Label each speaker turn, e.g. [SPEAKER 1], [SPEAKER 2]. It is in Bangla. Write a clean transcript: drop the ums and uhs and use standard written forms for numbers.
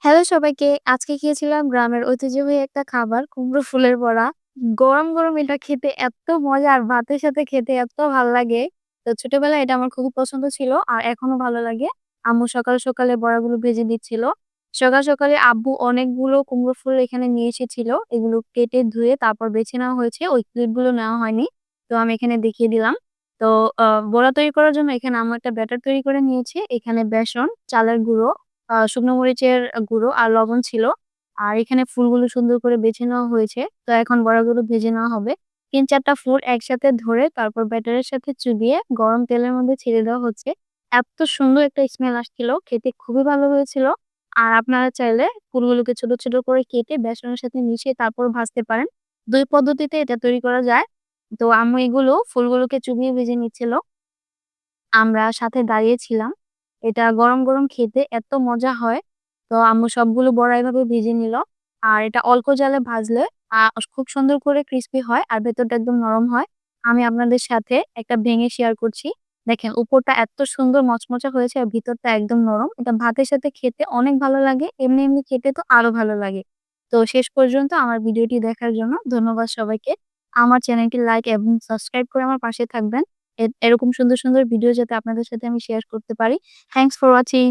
[SPEAKER 1] হ্যালো সবাইকে। আজকে খেয়েছিলাম গ্রামের ঐতিহ্যবাহী একটা খাবার কুমড়ো ফুলের বড়া। গরম, গরম এটা খেতে এত মজা আর ভাতের সাথে খেতে এত ভাল লাগে। তো ছোটবেলায় এটা আমার খুবই পছন্দ ছিল আর এখনো ভালো লাগে। আম্মু সকালে, সকালে বড়াগুলো ভেজে দিচ্ছিল। সকাল, সকালে আব্বু অনেকগুলো কুমড়ো ফুল এখানে নিয়ে এসেছিল। এগুলো কেটে ধুয়ে তারপর বেছে নেওয়া হয়েছে। ওই ক্লিপগুলো নেওয়া হয়নি। তো আমি এখানে দেখিয়ে দিলাম। তো বড়া তৈরি করার জন্য এখানে আম্মু একটা ব্যাটার তৈরি করে নিয়েছে। এখানে বেসন, চালের গুঁড়ো, শুকনো মরিচের গুঁড়ো আর লবণ ছিল। আর এখানে ফুলগুলো সুন্দর করে বেছে নেওয়া হয়েছে। তো এখন বড়াগুলো ভেজে নেওয়া হবে। ৩-৪ টা ফুল একসাথে ধরে তারপর ব্যাটারের সাথে চুবিয়ে গরম তেলের মধ্যে ছেড়ে দেওয়া হচ্ছে। এত সুন্দর একটা স্মেল আসছিল। খেতে খুবই ভালো হয়েছিল। আর আপনারা চাইলে ফুলগুলোকে ছোট, ছোট করে কেটে বেসনের সাথে মিশিয়ে তারপর ভাজতে পারেন। ২ পদ্ধতিতে এটা তৈরি করা যায়। তো আম্মু এগুলো ফুলগুলোকে চুবিয়ে ভেজে নিচ্ছিল। আমরা সাথে দাঁড়িয়েছিলাম। এটা গরম, গরম খেতে এত মজা হয়। তো আম্মু সবগুলো বড়া এভাবে ভেজে নিল। আর এটা অল্প জালে ভাজলে আ খুব সুন্দর করে ক্রিসপি হয় আর ভেতরটা একদম নরম হয়। আমি আপনাদের সাথে একটা ভেঙে শেয়ার করছি। দেখেন উপরটা এত সুন্দর মচমচে হয়েছে আর ভিতরটা একদম নরম। এটা ভাতের সাথে খেতে অনেক ভালো লাগে। এমনি, এমনি খেতে তো আরো ভালো লাগে। তো শেষ পর্যন্ত আমার ভিডিওটি দেখার জন্য ধন্যবাদ সবাইকে। আমার চ্যানেলটি লাইক এবং সাবস্ক্রাইব করে আমার পাশে থাকবেন। এরকম সুন্দর, সুন্দর ভিডিও যাতে আপনাদের সাথে আমি শেয়ার করতে পারি। Thanks for watching.